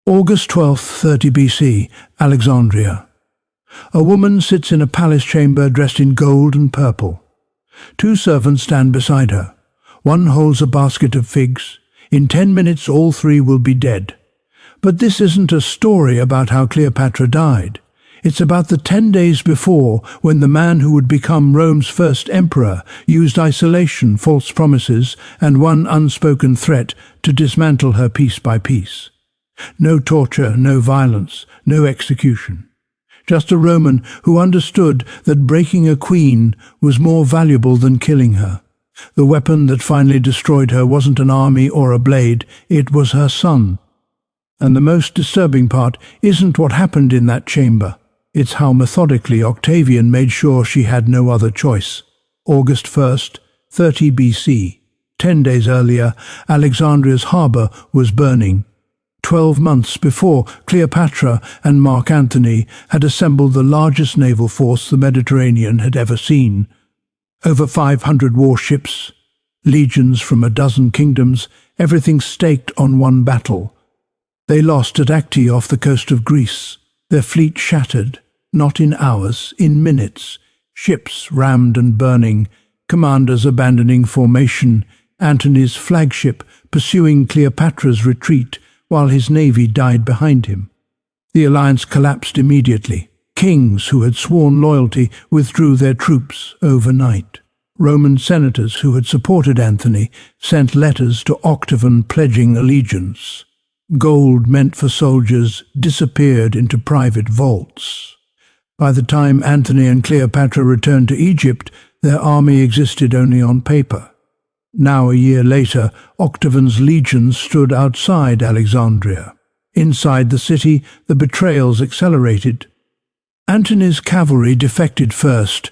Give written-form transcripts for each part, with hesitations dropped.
August 12th, 30 BC, Alexandria. A woman sits in a palace chamber dressed in gold and purple. Two servants stand beside her. One holds a basket of figs. In 10 minutes all three will be dead. But this isn't a story about how Cleopatra died. It's about the 10 days before, when the man who would become Rome's first emperor used isolation, false promises, and one unspoken threat to dismantle her piece by piece. No torture, no violence, no execution. Just a Roman who understood that breaking a queen was more valuable than killing her. The weapon that finally destroyed her wasn't an army or a blade, it was her son. And the most disturbing part isn't what happened in that chamber. It's how methodically Octavian made sure she had no other choice. August 1st, 30 BC. 10 days earlier, Alexandria's harbour was burning. 12 months before, Cleopatra and Mark Antony had assembled the largest naval force the Mediterranean had ever seen. Over 500 warships, legions from a dozen kingdoms, everything staked on one battle. They lost at Acti off the coast of Greece. Their fleet shattered, not in hours, in minutes. Ships rammed and burning, commanders abandoning formation, Antony's flagship pursuing Cleopatra's retreat, while his navy died behind him. The alliance collapsed immediately. Kings who had sworn loyalty withdrew their troops overnight. Roman senators who had supported Antony sent letters to Octavian pledging allegiance. Gold meant for soldiers disappeared into private vaults. By the time Antony and Cleopatra returned to Egypt, their army existed only on paper. Now, a year later, Octavian's legions stood outside Alexandria. Inside the city, the betrayals accelerated. Antony's cavalry defected first,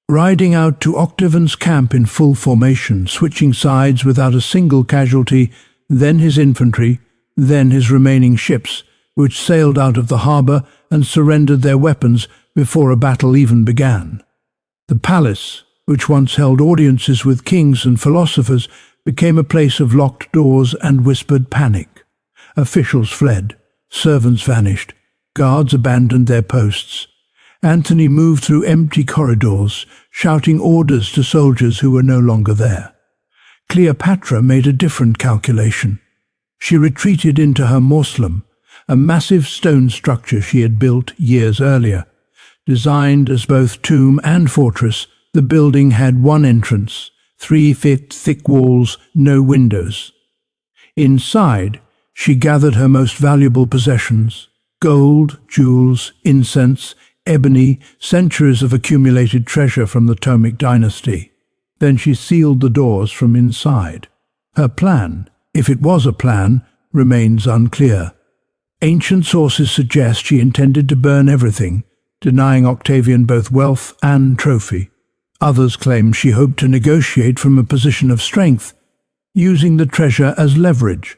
riding out to Octavian's camp in full formation, switching sides without a single casualty, then his infantry, then his remaining ships, which sailed out of the harbour and surrendered their weapons before a battle even began. The palace, which once held audiences with kings and philosophers, became a place of locked doors and whispered panic. Officials fled, servants vanished, guards abandoned their posts. Antony moved through empty corridors, shouting orders to soldiers who were no longer there. Cleopatra made a different calculation. She retreated into her mausoleum, a massive stone structure she had built years earlier. Designed as both tomb and fortress, the building had one entrance, 3 feet thick walls, no windows. Inside, she gathered her most valuable possessions: gold, jewels, incense, ebony, centuries of accumulated treasure from the Ptolemaic dynasty. Then she sealed the doors from inside. Her plan, if it was a plan, remains unclear. Ancient sources suggest she intended to burn everything, denying Octavian both wealth and trophy. Others claim she hoped to negotiate from a position of strength, using the treasure as leverage.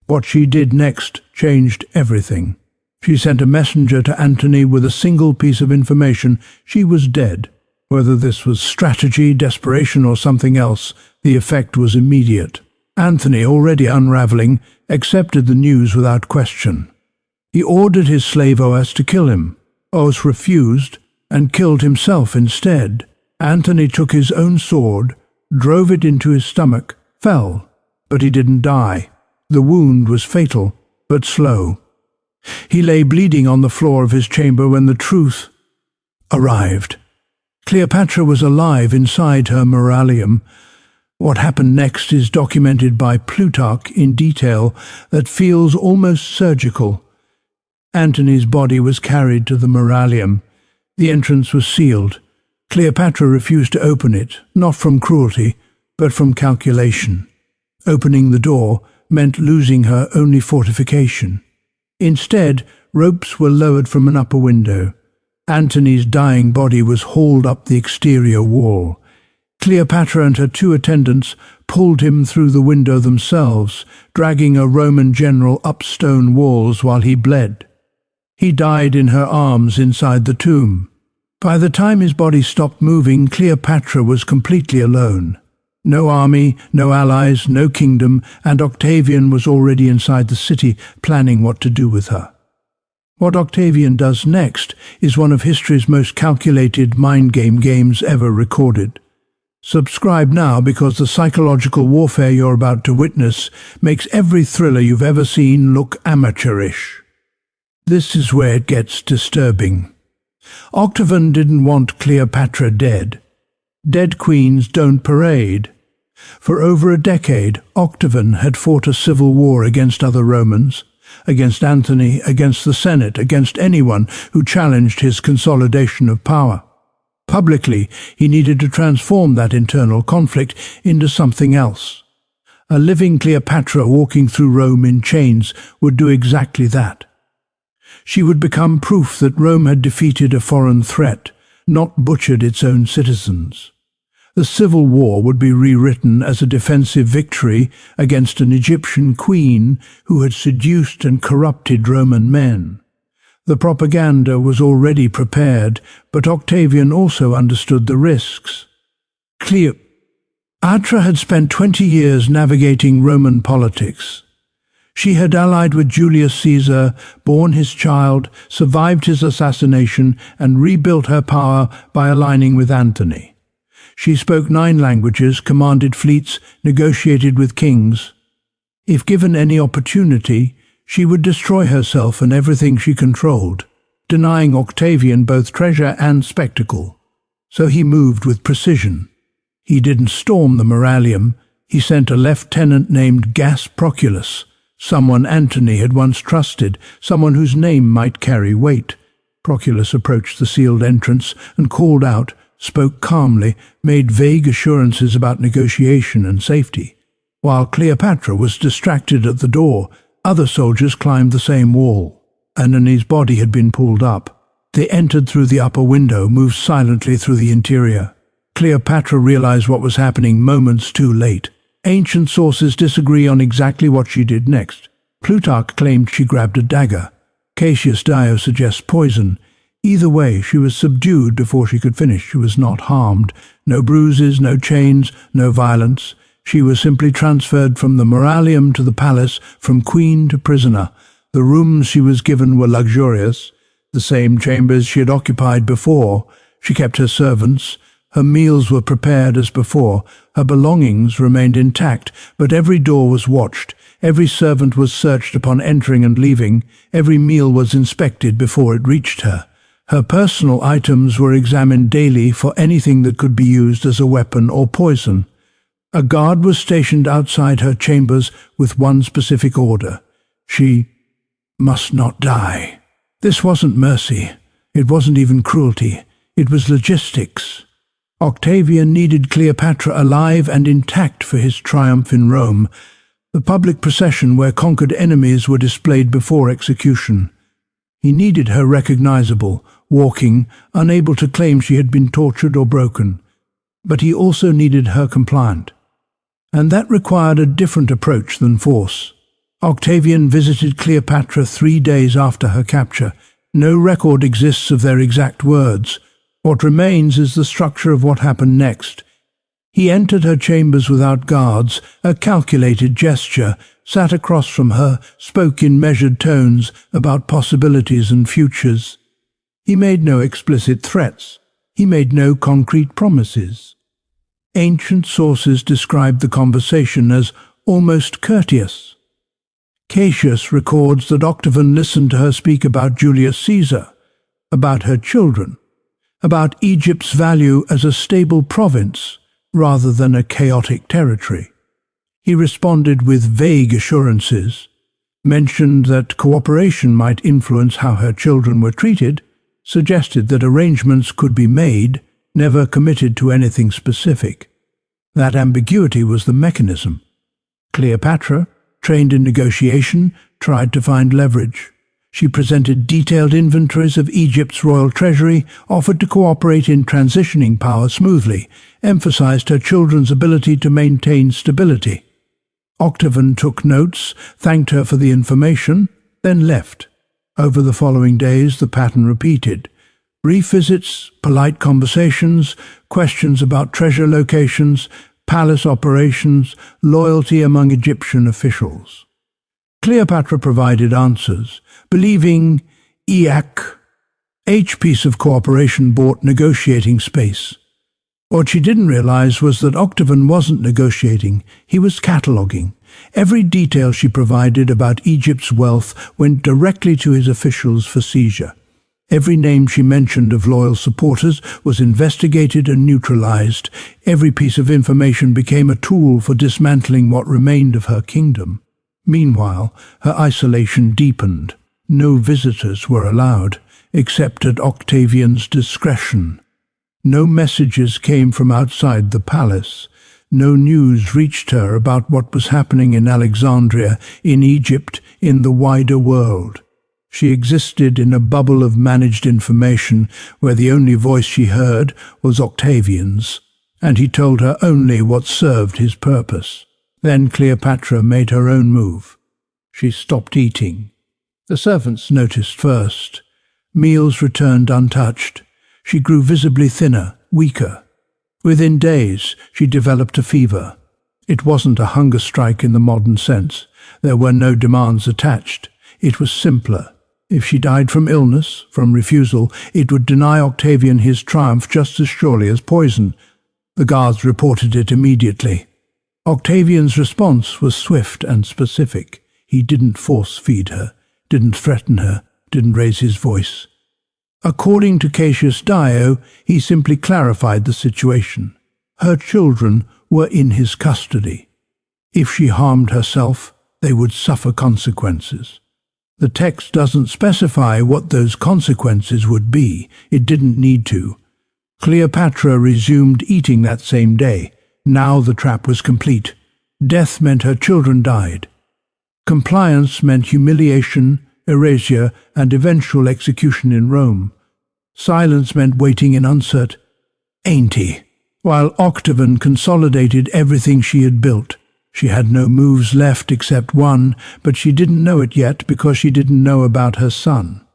What she did next changed everything. She sent a messenger to Antony with a single piece of information: she was dead. Whether this was strategy, desperation, or something else, the effect was immediate. Antony, already unraveling, accepted the news without question. He ordered his slave Os to kill him. Os refused and killed himself instead. Antony took his own sword, drove it into his stomach, fell, but he didn't die. The wound was fatal, but slow. He lay bleeding on the floor of his chamber when the truth arrived. Cleopatra was alive inside her mausoleum. What happened next is documented by Plutarch in detail that feels almost surgical. Antony's body was carried to the mausoleum. The entrance was sealed. Cleopatra refused to open it, not from cruelty, but from calculation. Opening the door meant losing her only fortification. Instead, ropes were lowered from an upper window. Antony's dying body was hauled up the exterior wall. Cleopatra and her 2 attendants pulled him through the window themselves, dragging a Roman general up stone walls while he bled. He died in her arms inside the tomb. By the time his body stopped moving, Cleopatra was completely alone. No army, no allies, no kingdom, and Octavian was already inside the city planning what to do with her. What Octavian does next is one of history's most calculated mind games ever recorded. Subscribe now, because the psychological warfare you're about to witness makes every thriller you've ever seen look amateurish. This is where it gets disturbing. Octavian didn't want Cleopatra dead. Dead queens don't parade. For over a decade, Octavian had fought a civil war against other Romans, against Antony, against the Senate, against anyone who challenged his consolidation of power. Publicly, he needed to transform that internal conflict into something else. A living Cleopatra walking through Rome in chains would do exactly that. She would become proof that Rome had defeated a foreign threat, not butchered its own citizens. The civil war would be rewritten as a defensive victory against an Egyptian queen who had seduced and corrupted Roman men. The propaganda was already prepared, but Octavian also understood the risks. Cleopatra had spent 20 years navigating Roman politics. She had allied with Julius Caesar, borne his child, survived his assassination, and rebuilt her power by aligning with Antony. She spoke 9 languages, commanded fleets, negotiated with kings. If given any opportunity, she would destroy herself and everything she controlled, denying Octavian both treasure and spectacle. So he moved with precision. He didn't storm the Muralium. He sent a lieutenant named Gas Proculus, someone Antony had once trusted, someone whose name might carry weight. Proculus approached the sealed entrance and called out, spoke calmly, made vague assurances about negotiation and safety. While Cleopatra was distracted at the door, other soldiers climbed the same wall. Antony's body had been pulled up. They entered through the upper window, moved silently through the interior. Cleopatra realized what was happening moments too late. Ancient sources disagree on exactly what she did next. Plutarch claimed she grabbed a dagger. Cassius Dio suggests poison. Either way, she was subdued before she could finish. She was not harmed. No bruises, no chains, no violence. She was simply transferred from the Muralium to the palace, from queen to prisoner. The rooms she was given were luxurious, the same chambers she had occupied before. She kept her servants. Her meals were prepared as before. Her belongings remained intact, but every door was watched. Every servant was searched upon entering and leaving. Every meal was inspected before it reached her. Her personal items were examined daily for anything that could be used as a weapon or poison. A guard was stationed outside her chambers with one specific order. She must not die. This wasn't mercy. It wasn't even cruelty. It was logistics. Octavian needed Cleopatra alive and intact for his triumph in Rome, the public procession where conquered enemies were displayed before execution. He needed her recognizable, walking, unable to claim she had been tortured or broken. But he also needed her compliant. And that required a different approach than force. Octavian visited Cleopatra 3 days after her capture. No record exists of their exact words. What remains is the structure of what happened next. He entered her chambers without guards, a calculated gesture, sat across from her, spoke in measured tones about possibilities and futures. He made no explicit threats. He made no concrete promises. Ancient sources describe the conversation as almost courteous. Cassius records that Octavian listened to her speak about Julius Caesar, about her children, about Egypt's value as a stable province rather than a chaotic territory. He responded with vague assurances, mentioned that cooperation might influence how her children were treated, suggested that arrangements could be made, never committed to anything specific. That ambiguity was the mechanism. Cleopatra, trained in negotiation, tried to find leverage. She presented detailed inventories of Egypt's royal treasury, offered to cooperate in transitioning power smoothly, emphasized her children's ability to maintain stability. Octavian took notes, thanked her for the information, then left. Over the following days, the pattern repeated. Brief visits, polite conversations, questions about treasure locations, palace operations, loyalty among Egyptian officials. Cleopatra provided answers, believing each piece of cooperation bought negotiating space. What she didn't realize was that Octavian wasn't negotiating, he was cataloguing. Every detail she provided about Egypt's wealth went directly to his officials for seizure. Every name she mentioned of loyal supporters was investigated and neutralized. Every piece of information became a tool for dismantling what remained of her kingdom. Meanwhile, her isolation deepened. No visitors were allowed, except at Octavian's discretion. No messages came from outside the palace. No news reached her about what was happening in Alexandria, in Egypt, in the wider world. She existed in a bubble of managed information where the only voice she heard was Octavian's, and he told her only what served his purpose. Then Cleopatra made her own move. She stopped eating. The servants noticed first. Meals returned untouched. She grew visibly thinner, weaker. Within days, she developed a fever. It wasn't a hunger strike in the modern sense. There were no demands attached. It was simpler. If she died from illness, from refusal, it would deny Octavian his triumph just as surely as poison. The guards reported it immediately. Octavian's response was swift and specific. He didn't force-feed her, didn't threaten her, didn't raise his voice. According to Cassius Dio, he simply clarified the situation. Her children were in his custody. If she harmed herself, they would suffer consequences. The text doesn't specify what those consequences would be. It didn't need to. Cleopatra resumed eating that same day. Now the trap was complete. Death meant her children died. Compliance meant humiliation, erasure, and eventual execution in Rome. Silence meant waiting in uncertainty. While Octavian consolidated everything she had built, she had no moves left except one, but she didn't know it yet because she didn't know about her son.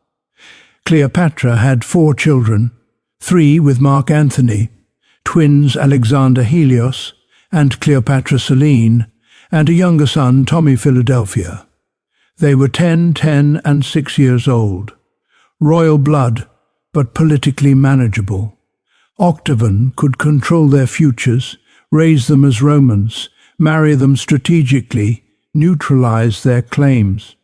Cleopatra had 4 children, 3 with Mark Antony, twins Alexander Helios and Cleopatra Selene, and a younger son, Tommy Philadelphia. They were 10, and 6 years old. Royal blood, but politically manageable. Octavian could control their futures, raise them as Romans, marry them strategically, neutralize their claims.